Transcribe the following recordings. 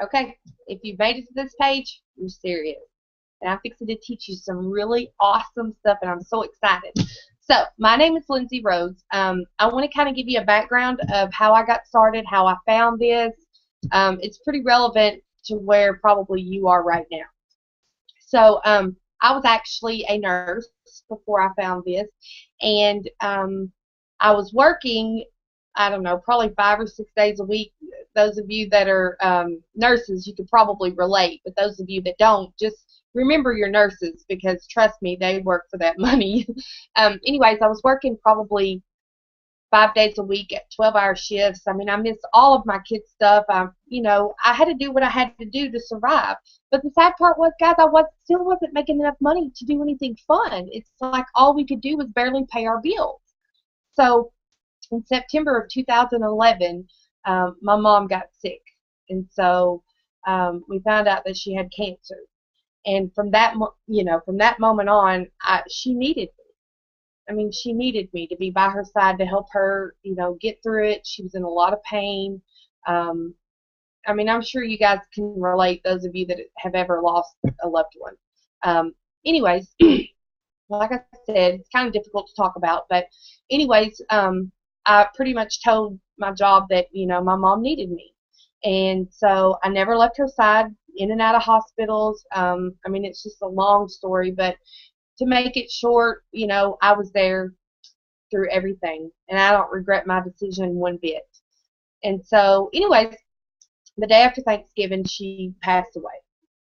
Okay, if you've made it to this page, you're serious. And I'm fixing to teach you some really awesome stuff, and I'm so excited. So, my name is Lindsay Rhodes. I want to kind of give you a background of how I got started, how I found this. It's pretty relevant to where probably you are right now. So, I was actually a nurse before I found this, and I was working, I don't know, probably 5 or 6 days a week. Those of you that are nurses, you could probably relate, but those of you that don't, just remember your nurses because trust me, they work for that money. Anyways, I was working probably 5 days a week at 12-hour shifts. I mean, I missed all of my kids' stuff. I had to do what I had to do to survive. But the sad part was, guys, still wasn't making enough money to do anything fun. It's like all we could do was barely pay our bills. So in September of 2011, my mom got sick, and so we found out that she had cancer. And from that moment on, she needed me. I mean, she needed me to be by her side to help her, get through it. She was in a lot of pain. Um, I mean, I'm sure you guys can relate, those of you that have ever lost a loved one. Um, anyways, like I said, it's kind of difficult to talk about, but anyways, I pretty much told my job that, my mom needed me. And so I never left her side, in and out of hospitals. I mean, it's just a long story, but to make it short, I was there through everything, and I don't regret my decision one bit. And so, anyways, the day after Thanksgiving, she passed away.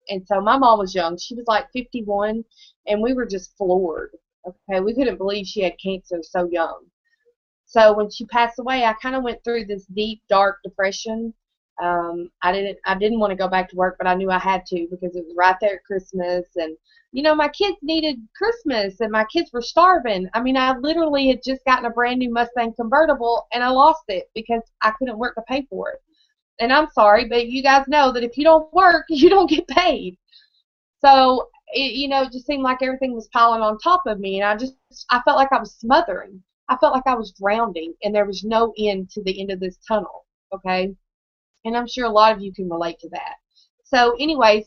And so my mom was young. She was like 51, and we were just floored. Okay, we couldn't believe she had cancer so young. So when she passed away, I kind of went through this deep, dark depression. I didn't want to go back to work, but I knew I had to because it was right there at Christmas, and my kids needed Christmas, and my kids were starving. I mean, I literally had just gotten a brand new Mustang convertible, and I lost it because I couldn't work to pay for it. And I'm sorry, but you guys know that if you don't work, you don't get paid. So it just seemed like everything was piling on top of me, and I felt like I was smothering. I felt like I was drowning, and there was no end to the end of this tunnel. Okay, and I'm sure a lot of you can relate to that. So, anyways,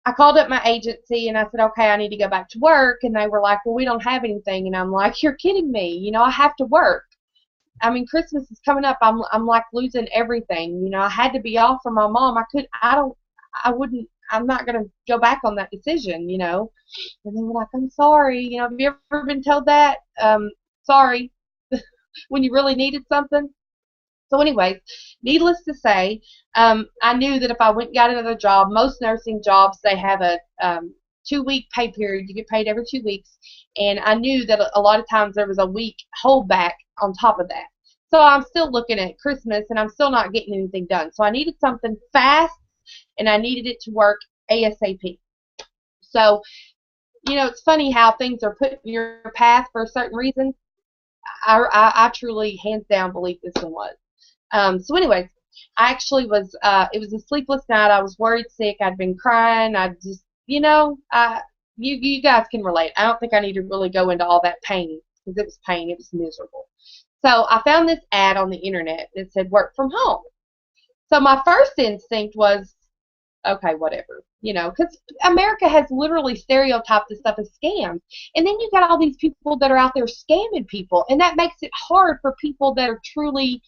I called up my agency and I said, okay, I need to go back to work, and they were like, well, we don't have anything, and I'm like, you're kidding me. I have to work. I mean, Christmas is coming up. I'm like losing everything. I had to be off from my mom. I'm not gonna go back on that decision. And they were like, I'm sorry. Have you ever been told that? Sorry, when you really needed something. So, anyways, needless to say, I knew that if I went and got another job, most nursing jobs they have a 2-week pay period. You get paid every 2 weeks, and I knew that a lot of times there was a week holdback on top of that. So I'm still looking at Christmas, and I'm still not getting anything done. So I needed something fast, and I needed it to work ASAP. So it's funny how things are put in your path for a certain reason. I truly, hands down, believe this one was. So anyways, I actually it was a sleepless night. I was worried sick. I'd been crying. I just, you guys can relate. I don't think I need to really go into all that pain because it was pain. It was miserable. So I found this ad on the internet that said work from home. So my first instinct was, okay, whatever, because America has literally stereotyped this stuff as scams. And then you got all these people that are out there scamming people, and that makes it hard for people that are truly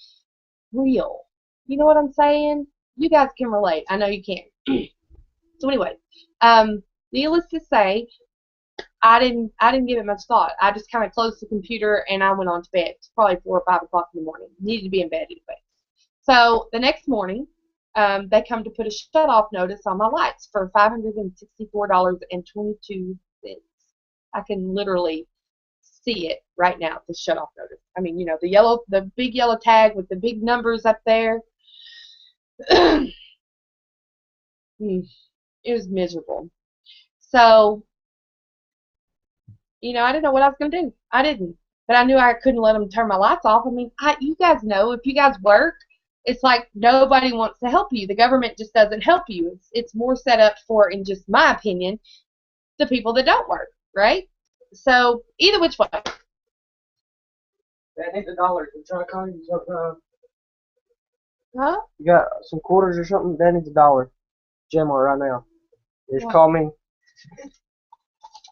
real. You know what I'm saying? You guys can relate. I know you can. So anyway, needless to say, I didn't give it much thought. I just kind of closed the computer and I went on to bed. It's probably 4 or 5 o'clock in the morning. Needed to be in bed anyway. So the next morning, they come to put a shut-off notice on my lights for $564.22. I can literally see it right now, the shut-off notice. I mean, the big yellow tag with the big numbers up there. It was miserable. So, I didn't know what I was going to do. I didn't. But I knew I couldn't let them turn my lights off. I mean, you guys know, if you guys work, it's like nobody wants to help you. The government just doesn't help you. It's more set up for, in just my opinion, the people that don't work, right? So, either which way. I think the dollars. I'm trying to call you. Huh? You got some quarters or something? That needs $1. Jam on it right now. He just What? called me.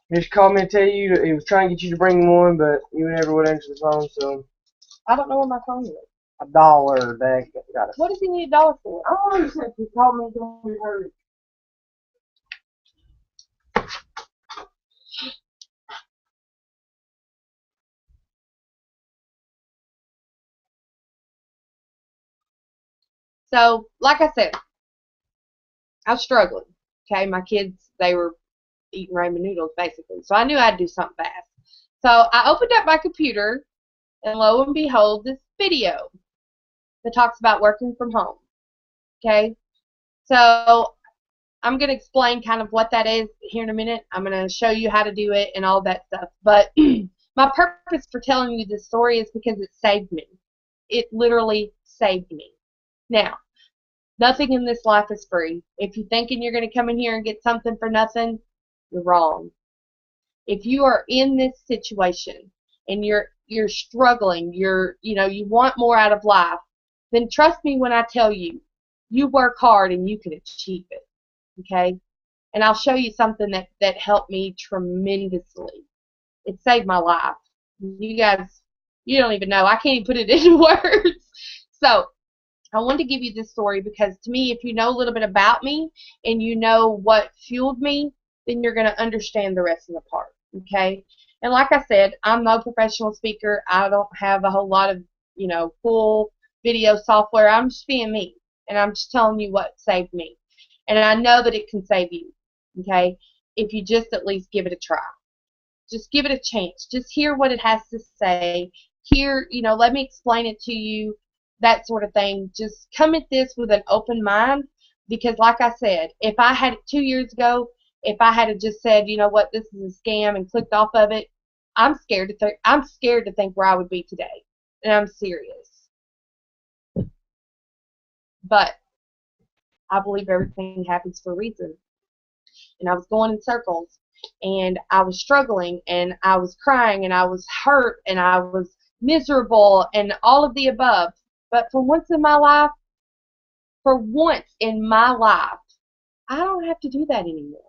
He just called me and tell you he was trying to get you to bring him one, but you never would answer the phone, so I don't know where my phone is. $1, Dad. Got it. What does he need $1 for? Oh, he said he called me and told me to hurry. So, like I said, I was struggling. Okay, my kids, they were eating ramen noodles basically. So I knew I'd do something fast. So I opened up my computer, and lo and behold, this video that talks about working from home. Okay, so I'm going to explain kind of what that is here in a minute. I'm going to show you how to do it and all that stuff. But my purpose for telling you this story is because it saved me. It literally saved me. Now, nothing in this life is free. If you're thinking you're going to come in here and get something for nothing, you're wrong. If you are in this situation and you're struggling, you want more out of life, then trust me when I tell you, you work hard and you can achieve it. Okay? And I'll show you something that helped me tremendously. It saved my life. You guys, you don't even know. I can't even put it into words. So I wanted to give you this story because to me, if you know a little bit about me and you know what fueled me, then you're going to understand the rest of the part. Okay? And like I said, I'm no professional speaker. I don't have a whole lot of, cool video software. I'm just being me. And I'm just telling you what saved me. And I know that it can save you. Okay? If you just at least give it a try. Just give it a chance. Just hear what it has to say. Let me explain it to you, that sort of thing. Just come at this with an open mind because, like I said, if I had it 2 years ago, if I had just said, you know what, this is a scam and clicked off of it, I'm scared to think where I would be today. And I'm serious. But I believe everything happens for a reason. And I was going in circles and I was struggling and I was crying and I was hurt and I was miserable and all of the above. But for once in my life, I don't have to do that anymore.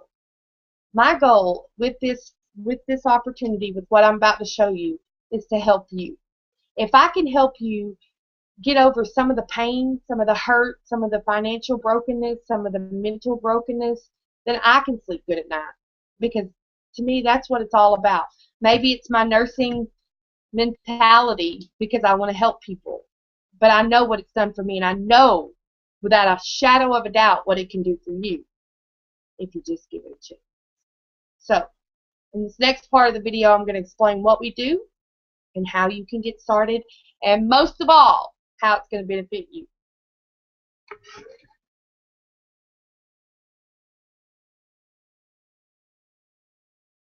My goal with this opportunity, with what I'm about to show you, is to help you. If I can help you get over some of the pain, some of the hurt, some of the financial brokenness, some of the mental brokenness, then I can sleep good at night. Because to me, that's what it's all about. Maybe it's my nursing mentality because I want to help people. But I know what it's done for me, and I know without a shadow of a doubt what it can do for you if you just give it a chance. So, in this next part of the video, I'm going to explain what we do and how you can get started, and most of all, how it's going to benefit you.